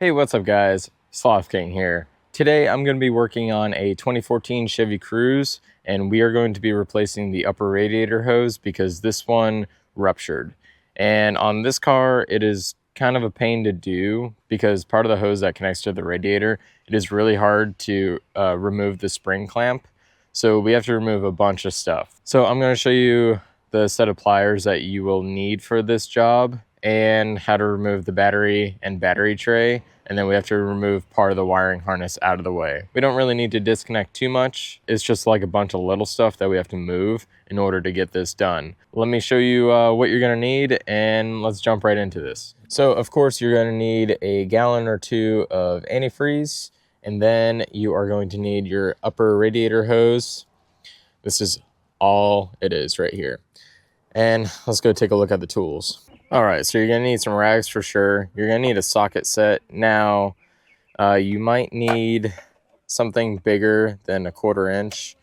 Hey, what's up guys? Sloth King here. Today I'm going to be working on a 2014 Chevy Cruze, and we are going to be replacing the upper radiator hose because this one ruptured. And on this car, it is kind of a pain to do because part of the hose that connects to the radiator, it is really hard to remove the spring clamp. So we have to remove a bunch of stuff. So I'm going to show you the set of pliers that you will need for this job, and how to remove the battery and battery tray, and then we have to remove part of the wiring harness out of the way. We don't really need to disconnect too much. It's just like a bunch of little stuff that we have to move in order to get this done. Let me show you what you're gonna need, and let's jump right into this. So of course you're gonna need a gallon or two of antifreeze, and then you are going to need your upper radiator hose. This is all it is right here. And let's go take a look at the tools. All right, so you're gonna need some rags for sure. You're gonna need a socket set. Now, you might need something bigger than a 1/4 inch,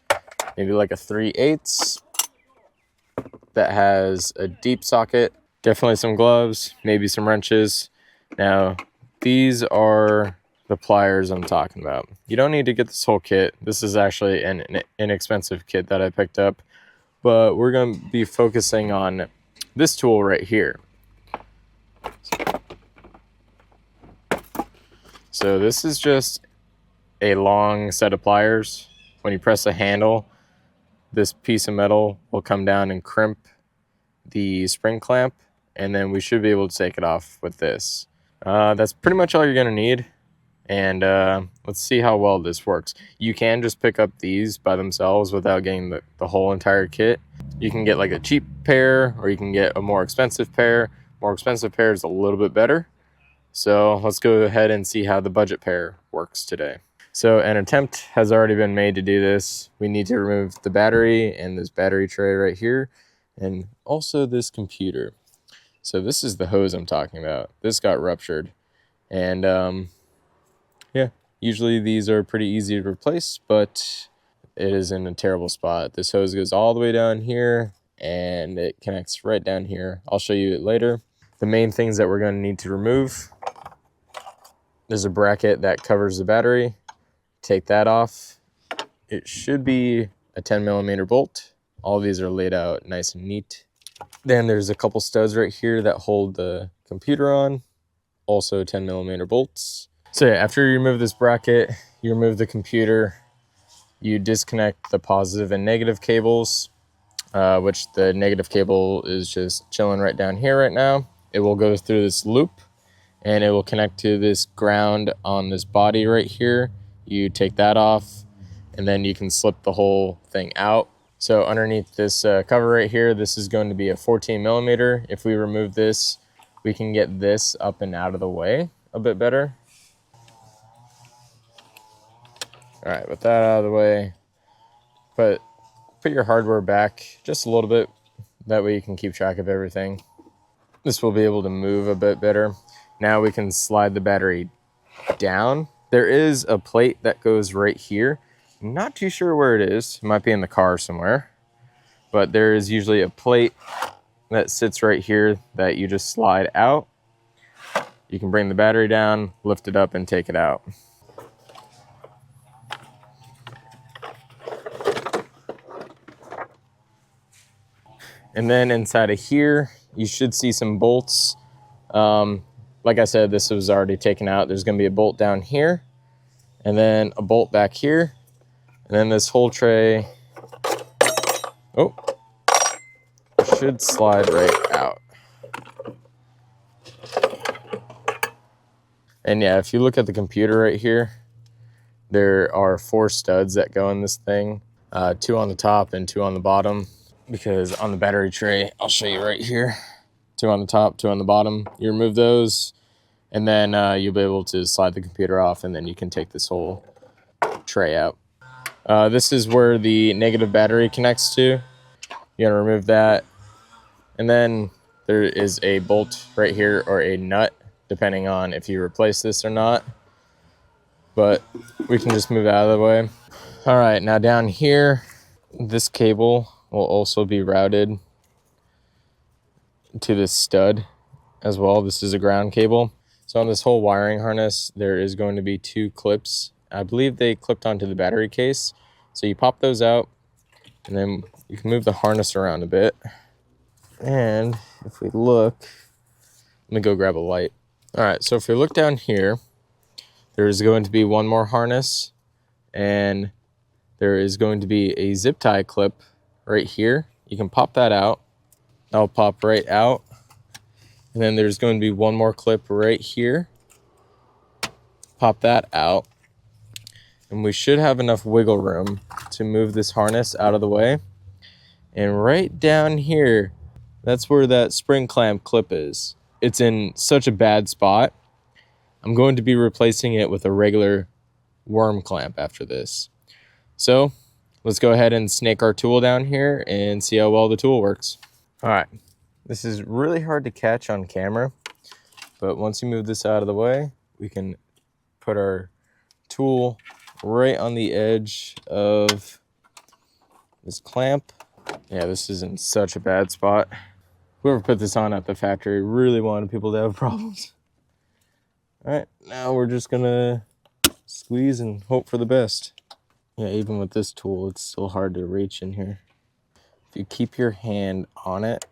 maybe like a 3/8 that has a deep socket. Definitely some gloves, maybe some wrenches. Now, these are the pliers I'm talking about. You don't need to get this whole kit. This is actually an inexpensive kit that I picked up, but we're gonna be focusing on this tool right here. So this is just a long set of pliers. When you press the handle, this piece of metal will come down and crimp the spring clamp, and then we should be able to take it off with this. That's pretty much all you're gonna need. And let's see how well this works. You can just pick up these by themselves without getting the whole entire kit. You can get like a cheap pair, or you can get a more expensive pair. More expensive pair is a little bit better. So let's go ahead and see how the budget pair works today. So an attempt has already been made to do this. We need to remove the battery and this battery tray right here, and also this computer. So this is the hose I'm talking about. This got ruptured, and yeah, usually these are pretty easy to replace, but it is in a terrible spot. This hose goes all the way down here, and it connects right down here. I'll show you it later. The main things that we're going to need to remove: there's a bracket that covers the battery. Take that off. It should be a 10mm bolt. All of these are laid out nice and neat. Then there's a couple studs right here that hold the computer on. Also 10mm bolts. So yeah, after you remove this bracket, you remove the computer, you disconnect the positive and negative cables, which the negative cable is just chilling right down here right now. It will go through this loop, and it will connect to this ground on this body right here. You take that off, and then you can slip the whole thing out. So underneath this cover right here, this is going to be a 14mm. If we remove this, we can get this up and out of the way a bit better. All right, with that out of the way, put your hardware back just a little bit. That way you can keep track of everything. This will be able to move a bit better. Now we can slide the battery down. There is a plate that goes right here. I'm not too sure where it is. It might be in the car somewhere. But there is usually a plate that sits right here that you just slide out. You can bring the battery down, lift it up, and take it out. And then inside of here, you should see some bolts. Like I said, this was already taken out. There's gonna be a bolt down here, and then a bolt back here, and then this whole tray, should slide right out. And yeah, if you look at the computer right here, there are 4 studs that go in this thing, 2 on the top and 2 on the bottom. Because on the battery tray, I'll show you right here, 2 on the top, 2 on the bottom. You remove those, and then you'll be able to slide the computer off, and then you can take this whole tray out. This is where the negative battery connects to. You're gonna remove that, and then there is a bolt right here, or a nut, depending on if you replace this or not. But we can just move out of the way. All right, now down here, this cable will also be routed to this stud as well. This is a ground cable. So on this whole wiring harness, there is going to be 2 clips. I believe they clipped onto the battery case. So you pop those out, and then you can move the harness around a bit. And if we look, let me go grab a light. All right, so if we look down here, there's going to be 1 more harness, and there is going to be a zip tie clip right here. You can pop that out. That'll pop right out. And then there's going to be 1 more clip right here. Pop that out. And we should have enough wiggle room to move this harness out of the way. And right down here, that's where that spring clamp clip is. It's in such a bad spot. I'm going to be replacing it with a regular worm clamp after this. So let's go ahead and snake our tool down here and see how well the tool works. All right, this is really hard to catch on camera, but once you move this out of the way, we can put our tool right on the edge of this clamp. Yeah, this is in such a bad spot. Whoever put this on at the factory really wanted people to have problems. All right, now we're just gonna squeeze and hope for the best. Yeah, even with this tool, it's still hard to reach in here. If you keep your hand on it,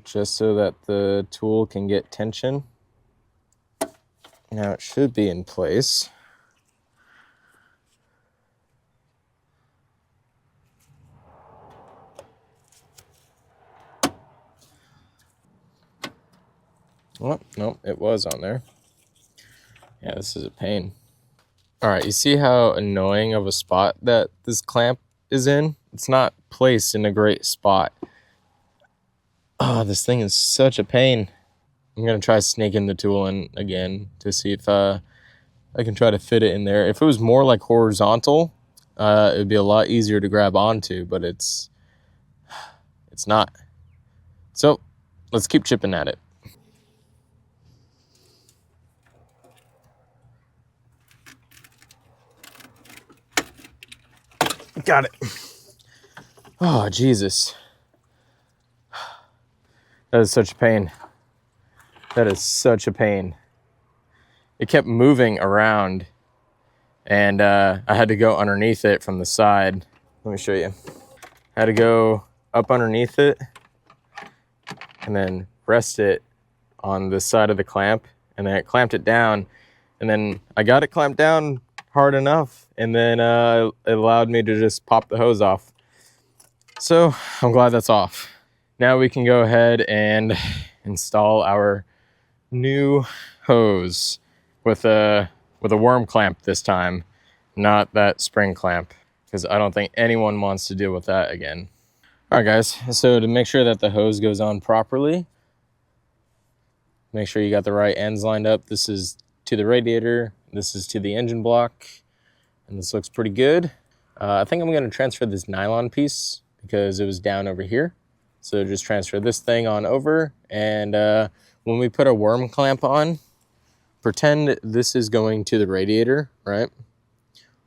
just so that the tool can get tension. Now it should be in place. Oh, no, it was on there. Yeah, this is a pain. All right, you see how annoying of a spot that this clamp is in? It's not placed in a great spot. Oh, this thing is such a pain. I'm gonna try snaking the tool in again to see if I can try to fit it in there. If it was more like horizontal, it would be a lot easier to grab onto, but it's not. So let's keep chipping at it. Got it. Oh, Jesus. That is such a pain. That is such a pain. It kept moving around, and I had to go underneath it from the side. Let me show you. I had to go up underneath it and then rest it on this side of the clamp, and then it clamped it down, and then I got it clamped down hard enough, and then it allowed me to just pop the hose off. So I'm glad that's off. Now we can go ahead and install our new hose with a worm clamp this time, not that spring clamp, because I don't think anyone wants to deal with that again. All right, guys, so to make sure that the hose goes on properly, make sure you got the right ends lined up. This is to the radiator, this is to the engine block, and this looks pretty good. I think I'm going to transfer this nylon piece because it was down over here. So just transfer this thing on over, and when we put a worm clamp on, pretend this is going to the radiator, right?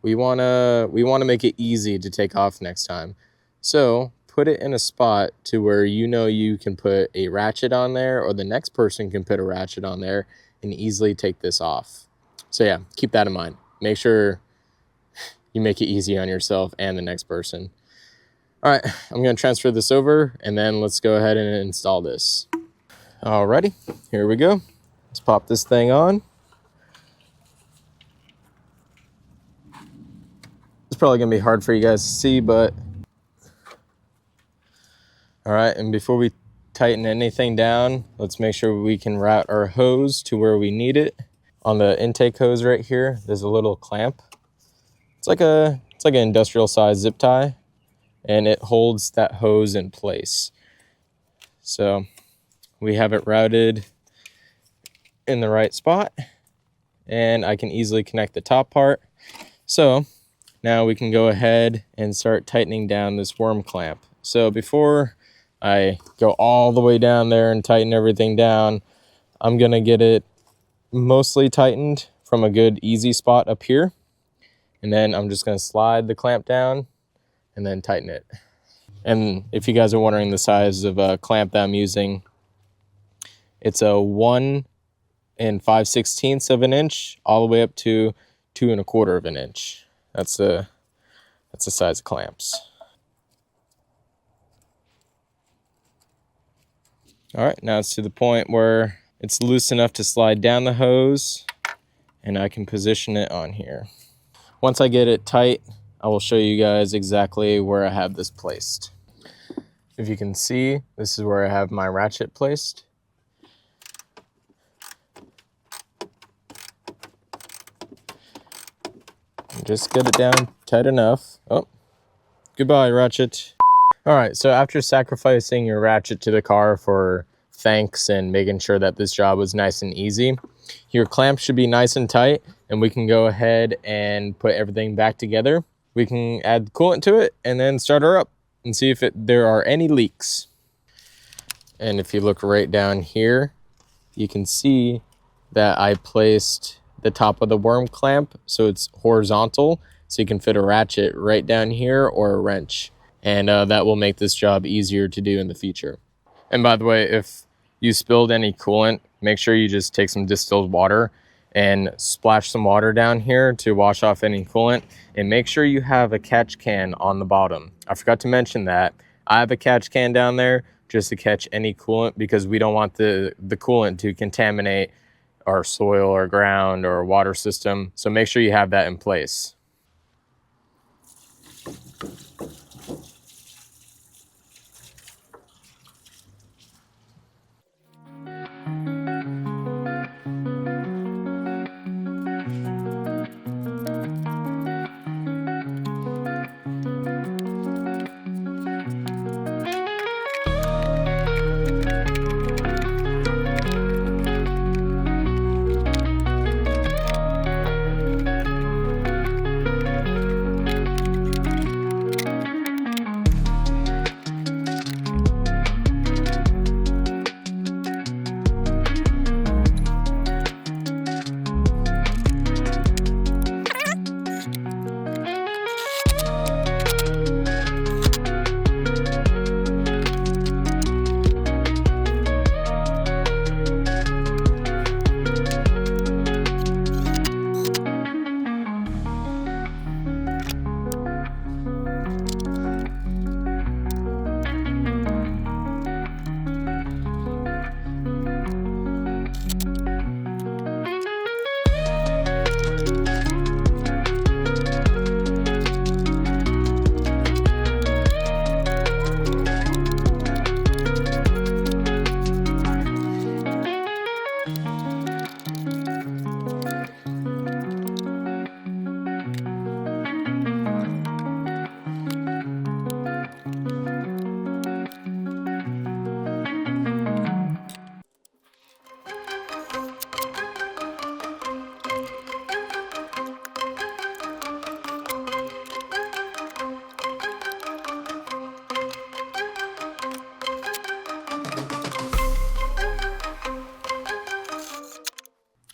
We wanna make it easy to take off next time. So put it in a spot to where you know you can put a ratchet on there, or the next person can put a ratchet on there and easily take this off. So yeah, keep that in mind. Make sure you make it easy on yourself and the next person. All right, I'm gonna transfer this over, and then let's go ahead and install this. Alrighty, here we go. Let's pop this thing on. It's probably gonna be hard for you guys to see, but all right, and before we tighten anything down, let's make sure we can route our hose to where we need it. On the intake hose right here, there's a little clamp. It's like an industrial size zip tie, and it holds that hose in place. So we have it routed in the right spot, and I can easily connect the top part. So now we can go ahead and start tightening down this worm clamp. So before I go all the way down there and tighten everything down, I'm gonna get it mostly tightened from a good easy spot up here. And then I'm just gonna slide the clamp down and then tighten it. And if you guys are wondering the size of a clamp that I'm using, it's a 1 5/16 of an inch all the way up to 2 1/4 of an inch. That's the size of clamps. All right, now it's to the point where it's loose enough to slide down the hose, and I can position it on here. Once I get it tight, I will show you guys exactly where I have this placed. If you can see, this is where I have my ratchet placed. Just get it down tight enough. Oh, goodbye, ratchet. All right, so after sacrificing your ratchet to the car for thanks and making sure that this job was nice and easy, your clamp should be nice and tight, and we can go ahead and put everything back together. We can add coolant to it and then start her up and see if there are any leaks. And if you look right down here, you can see that I placed the top of the worm clamp so it's horizontal, so you can fit a ratchet right down here or a wrench. And that will make this job easier to do in the future. And by the way, if you spilled any coolant, make sure you just take some distilled water and splash some water down here to wash off any coolant. And make sure you have a catch can on the bottom. I forgot to mention that. I have a catch can down there just to catch any coolant, because we don't want the coolant to contaminate our soil or ground or water system. So make sure you have that in place.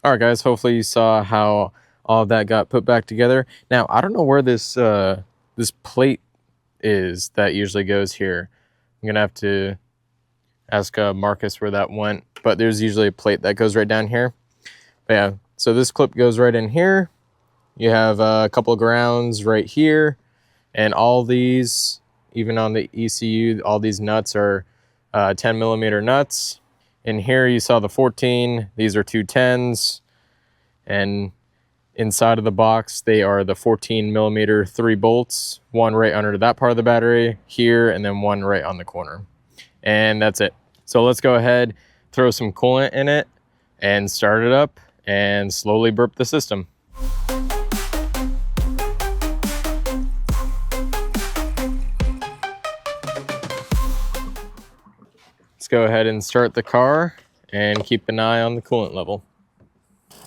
All right, guys, hopefully you saw how all of that got put back together. Now, I don't know where this this plate is that usually goes here. I'm gonna have to ask Marcus where that went, but there's usually a plate that goes right down here. But yeah, so this clip goes right in here. You have a couple of grounds right here, and all these, even on the ECU, all these nuts are 10 millimeter nuts. In here you saw the 14, these are 2 10s, and inside of the box they are the 14 millimeter 3 bolts, one right under that part of the battery here, and then one right on the corner. And that's it. So let's go ahead, throw some coolant in it and start it up and slowly burp the system. Let's go ahead and start the car and keep an eye on the coolant level.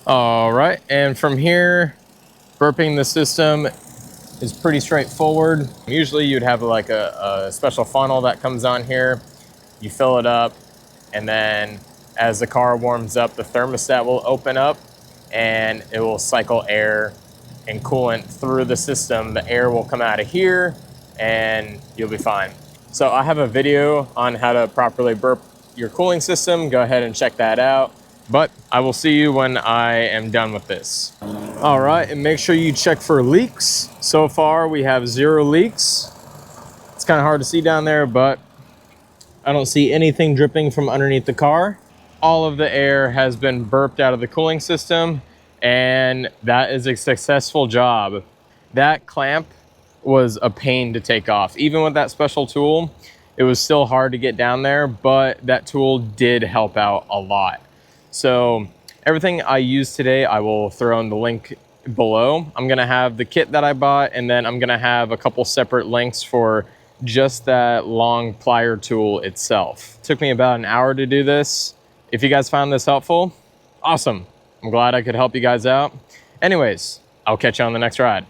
All right, and from here, burping the system is pretty straightforward. Usually you'd have like a special funnel that comes on here. You fill it up, and then as the car warms up, the thermostat will open up and it will cycle air and coolant through the system. The air will come out of here and you'll be fine. So I have a video on how to properly burp your cooling system. Go ahead and check that out. But I will see you when I am done with this. All right, and make sure you check for leaks. So far, we have 0 leaks. It's kind of hard to see down there, but I don't see anything dripping from underneath the car. All of the air has been burped out of the cooling system, and that is a successful job. That clamp was a pain to take off. Even with that special tool, it was still hard to get down there, but that tool did help out a lot. So everything I used today, I will throw in the link below. I'm gonna have the kit that I bought, and then I'm gonna have a couple separate links for just that long plier tool itself. It took me about an hour to do this. If you guys found this helpful, awesome. I'm glad I could help you guys out. Anyways, I'll catch you on the next ride.